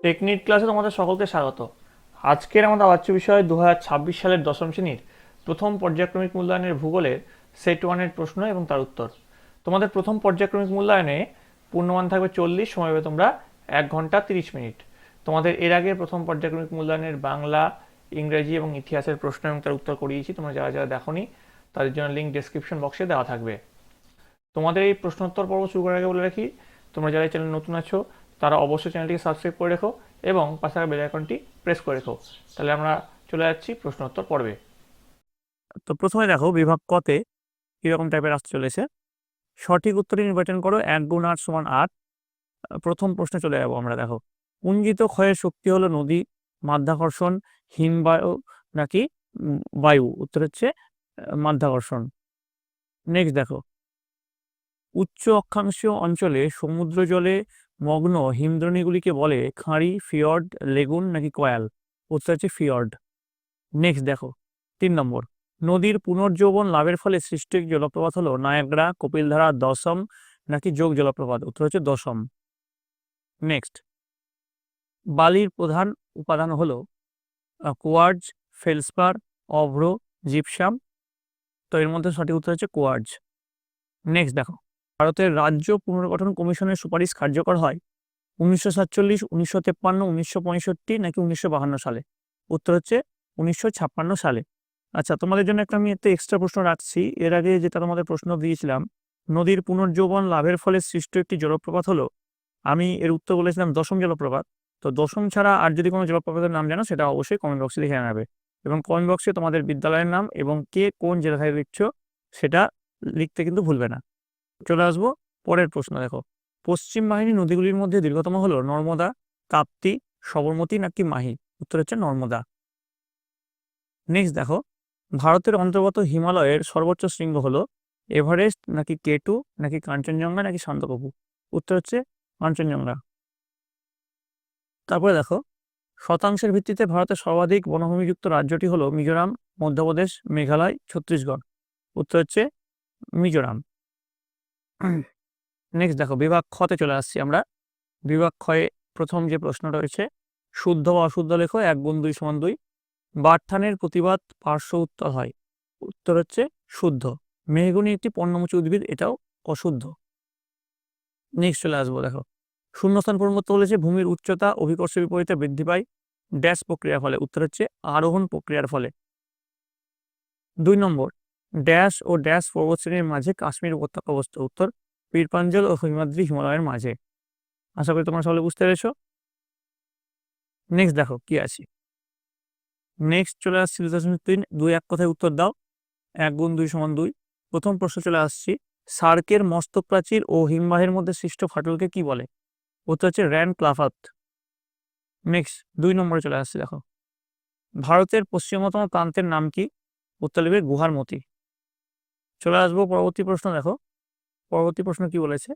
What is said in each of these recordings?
Technique ক্লাসে তোমাদের সকলকে স্বাগত। আজকের আমাদের আলোচ্য বিষয় 2026 সালের দশম শ্রেণীর প্রথম পর্যায়ক্রমিক মূল্যায়নের ভূগোলের সেট ওয়ানের প্রশ্ন এবং তার উত্তর। তোমাদের প্রথম পর্যায়ক্রমিক মূল্যায়নে পূর্ণমান থাকবে 40, সময় হবে তোমরা 1 ঘন্টা 30 মিনিট। তোমাদের এর আগে প্রথম পর্যায়ক্রমিক মূল্যায়নের বাংলা, ইংরেজি এবং ইতিহাসের প্রশ্ন এবং তার উত্তর করিয়েছি। তোমরা যারা যারা দেখোনি তাদের জন্য লিঙ্ক ডেসক্রিপশন বক্সে দেওয়া থাকবে। তোমাদের এই প্রশ্নোত্তর পর্ব শুরু করার আগে বলে রাখি, তোমরা যারা এই চ্যানেল নতুন আছো তারা অবশ্যই চ্যানেলটিকে সাবস্ক্রাইব করে রেখো এবং পাশে থাকা বেল আইকনটি প্রেস করে রেখো। তাহলে আমরা চলে যাচ্ছি প্রশ্নোত্তর পর্বে। তো প্রথমে দেখো বিভাগ কতে কিরকম টাইপের আসতে চলেছে। সঠিক উত্তরটি নির্বাচন করো। 1 × 8 = 8। প্রথম প্রশ্নে চলে যাবো আমরা। দেখো, পুঞ্জিত ক্ষয়ের শক্তি হলো নদী, মাধ্যাকর্ষণ, হিমবায়ু নাকি বায়ু? উত্তর হচ্ছে মাধ্যাকর্ষণ। নেক্সট দেখো, উচ্চ অক্ষাংশীয় অঞ্চলে সমুদ্র জলে মগ্ন হিমদ্রোণীগুলিকে বলে খাঁড়ি, ফিয়র্ড, লেগুন নাকি কয়াল? উত্তর হচ্ছে ফিয়র্ড। নেক্সট দেখো 3 নম্বর, নদীর পুনর্যৌবন লাভের ফলে সৃষ্ট এক জলপ্রপাত হলো নায়াগ্রা, কপিলধারা, দশম নাকি যোগ জলপ্রপাত? উত্তর হচ্ছে দশম। নেক্সট, বালির প্রধান উপাদান হলো কোয়ার্জ, ফেলসপার, অভ্র, জিপসাম। তো এর মধ্যে সঠিক উত্তর হচ্ছে কোয়ার্জ। নেক্সট দেখো, ভারতের রাজ্য পুনর্গঠন কমিশনের সুপারিশ কার্যকর হয় 1947, 1953, 1965 নাকি 1952 সালে? উত্তর হচ্ছে 1956 সালে। আচ্ছা, তোমাদের জন্য একটা আমি একটা এক্সট্রা প্রশ্ন রাখছি। এর আগে যেটা তোমাদের প্রশ্ন দিয়েছিলাম, নদীর পুনর্যৌবন লাভের ফলে সৃষ্ট একটি জলপ্রপাত হলো, আমি এর উত্তর বলেছিলাম দশম জলপ্রপাত। তো দশম ছাড়া আর যদি কোনো জলপ্রপাতের নাম জানো সেটা অবশ্যই কমেন্ট বক্সে লিখে জানাবে, এবং কমেন্ট বক্সে তোমাদের বিদ্যালয়ের নাম এবং কে কোন জেলা থেকে লিখছো সেটা লিখতে কিন্তু ভুলবে না। চলে আসবো পরের প্রশ্ন। দেখো, পশ্চিম বাহিনী নদীগুলির মধ্যে দীর্ঘতম হলো নর্মদা, তাপ্তি, সবরমতী নাকি মাহি? উত্তর হচ্ছে নর্মদা। নেক্সট দেখো, ভারতের অন্তর্গত হিমালয়ের সর্বোচ্চ শৃঙ্গ হলো এভারেস্ট নাকি কেটু নাকি কাঞ্চনজঙ্ঘা নাকি সান্তকপু? উত্তর হচ্ছে কাঞ্চনজঙ্ঘা। তারপরে দেখো, শতাংশের ভিত্তিতে ভারতের সর্বাধিক বনভূমিযুক্ত রাজ্যটি হলো মিজোরাম, মধ্যপ্রদেশ, মেঘালয়, ছত্তিশগড়? উত্তর হচ্ছে মিজোরাম। নেক্সট দেখো, বিভাগ খতে চলে আসছি আমরা। বিভাগ ক্ষয়ে প্রথম যে প্রশ্নটা রয়েছে, শুদ্ধ বা অশুদ্ধ লেখো। 1 × 2 = 2। বারথানের প্রতিবাদ পার্শ্ব উত্তর হয়? উত্তর হচ্ছে শুদ্ধ। মেহগনি একটি পর্ণমোচী উদ্ভিদ, এটাও অশুদ্ধ। নেক্সট চলে আসবো। দেখো, শূন্যস্থান পূরণ করতে বলেছে ভূমির উচ্চতা অভিকর্ষের বিপরীতে বৃদ্ধি পায় ড্যাশ প্রক্রিয়ার ফলে? উত্তর হচ্ছে আরোহণ প্রক্রিয়ার ফলে। 2 নম্বর, ড্যাশ ও ড্যাশ পর্বতশ্রেণীর মাঝে কাশ্মীর উপত্যকা অবস্থিত? উত্তর পীরপাঞ্জল ও হিমাদ্রি হিমালয়ের মাঝে। আশা করি তোমরা সকলে বুঝতে পেরেছো। নেক্সট দেখো কি আছে। নেক্সট চলে আসছি 2003। 2 এক কথায় উত্তর দাও। 1 × 2 = 2। প্রথম প্রশ্ন চলে আসছি, সার্কের মস্তক প্রাচীর ও হিমবাহের মধ্যে সৃষ্ট ফাটলকে কি বলে? উত্তর হচ্ছে র্যান ক্লাফাত। নেক্সট 2 নম্বরে চলে আসছি। দেখো, ভারতের পশ্চিমতম প্রান্তের নাম কি? উত্তর লিখবে গুহারমতি। চলে আসবো পরবর্তী প্রশ্ন। দেখো, পরবর্তী প্রশ্ন কি বলেছে,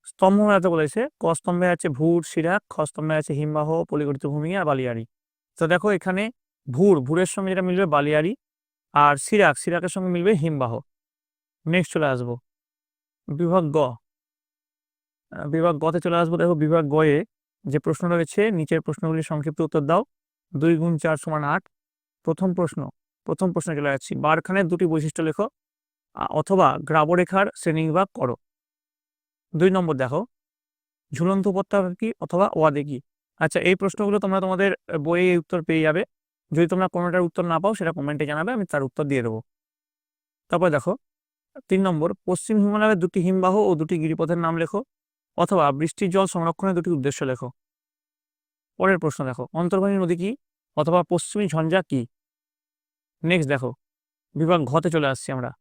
স্তম্ভ মেলাতে বলেছে। ক স্তম্ভে আছে ভূর, সিরাক, খ স্তম্ভে আছে হিমবাহ, পলিগঠিত ভূমি আর বালিয়াড়ি। তো দেখো, এখানে ভূরের সঙ্গে যেটা মিলবে বালিয়াড়ি, আর সিরাকের সঙ্গে মিলবে হিমবাহ। নেক্সট চলে আসবো বিভাগ গ। বিভাগ গতে চলে আসবো। দেখো, বিভাগ গয়ে যে প্রশ্ন রয়েছে, নিচের প্রশ্নগুলির সংক্ষিপ্ত উত্তর দাও। 2 × 4 = 8। প্রথম প্রশ্নে চলে যাচ্ছি, বারখানের দুটি বৈশিষ্ট্য লেখো অথবা গ্রাবরেখার শ্রেণীবিভাগ করো। 2 নম্বর দেখো, ঝুলন্ত উপত্যকা কি অথবা ওয়াদে কি? আচ্ছা, এই প্রশ্নগুলো তোমরা তোমাদের বইয়ে উত্তর পেয়ে যাবে। যদি তোমরা কোনোটার উত্তর না পাও সেটা কমেন্টে জানাবে, আমি তার উত্তর দিয়ে দেবো। তারপর দেখো 3 নম্বর, পশ্চিম হিমালয়ের দুটি হিমবাহ ও দুটি গিরিপথের নাম লেখো অথবা বৃষ্টির জল সংরক্ষণের দুটি উদ্দেশ্য লেখো। পরের প্রশ্ন দেখো, অন্তর্বাহিনী নদী কি অথবা পশ্চিমী ঝঞ্ঝা কি? নেক্সট দেখো, বিভাগ ঘতে চলে আসছি আমরা।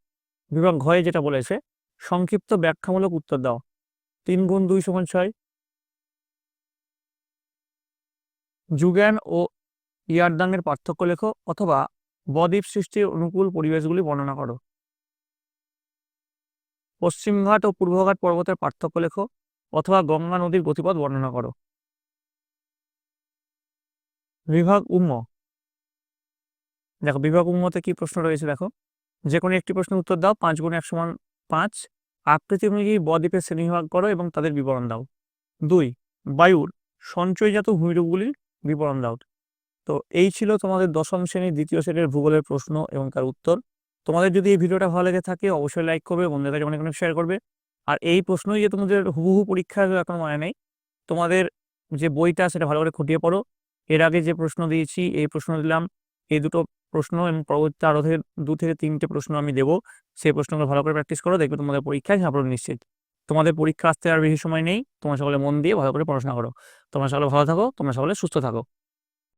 বিভাগ ঘয়ে যেটা বলেছে, সংক্ষিপ্ত ব্যাখ্যামূলক উত্তর দাও। 3 × 2 = 6। যুগ্যান ও ইয়ারদাংয়ের পার্থক্য লেখো অথবা বদ্বীপ সৃষ্টির অনুকূল পরিবেশগুলি বর্ণনা করো। পশ্চিমঘাট ও পূর্বঘাট পর্বতের পার্থক্য লেখো অথবা গঙ্গা নদীর গতিপথ বর্ণনা করো। বিভাগ উম্ম। দেখো, বিভাগ উম্মতে কি প্রশ্ন রয়েছে দেখো, যে কোনো একটি প্রশ্নের উত্তর দাও। 5 × 1 = 5। আকৃতি অনুযায়ী বদ্বীপের শ্রেণীবিভাগ করো এবং তাদের বিবরণ দাও। 2, বায়ুর সঞ্চয়জাত ভূমিরূপগুলির বিবরণ দাও। তো এই ছিল তোমাদের দশম শ্রেণীর দ্বিতীয় সেটের ভূগোলের প্রশ্ন এবং তার উত্তর। তোমাদের যদি এই ভিডিওটা ভালো লেগে থাকে অবশ্যই লাইক করবে, বন্ধুদের কাছে অনেক অনেক শেয়ার করবে। আর এই প্রশ্নই যে তোমাদের হুবহু পরীক্ষা এখন মানে নেই, তোমাদের যে বইটা সেটা ভালো করে খুঁটিয়ে পড়ো। এর আগে যে প্রশ্ন দিয়েছি এই প্রশ্ন দিলাম, এই দুটো প্রশ্ন এবং পরবর্তী আরো 2 থেকে 3টে প্রশ্ন আমি দেবো, সেই প্রশ্নগুলো ভালো করে প্র্যাকটিস করো, দেখবে তোমাদের পরীক্ষায় সাফল্য নিশ্চিত। তোমাদের পরীক্ষা আসতে আর বেশি সময় নেই, তোমরা সকলে মন দিয়ে ভালো করে পড়াশোনা করো। তোমরা সকলে ভালো থাকো, তোমরা সকলে সুস্থ থাকো।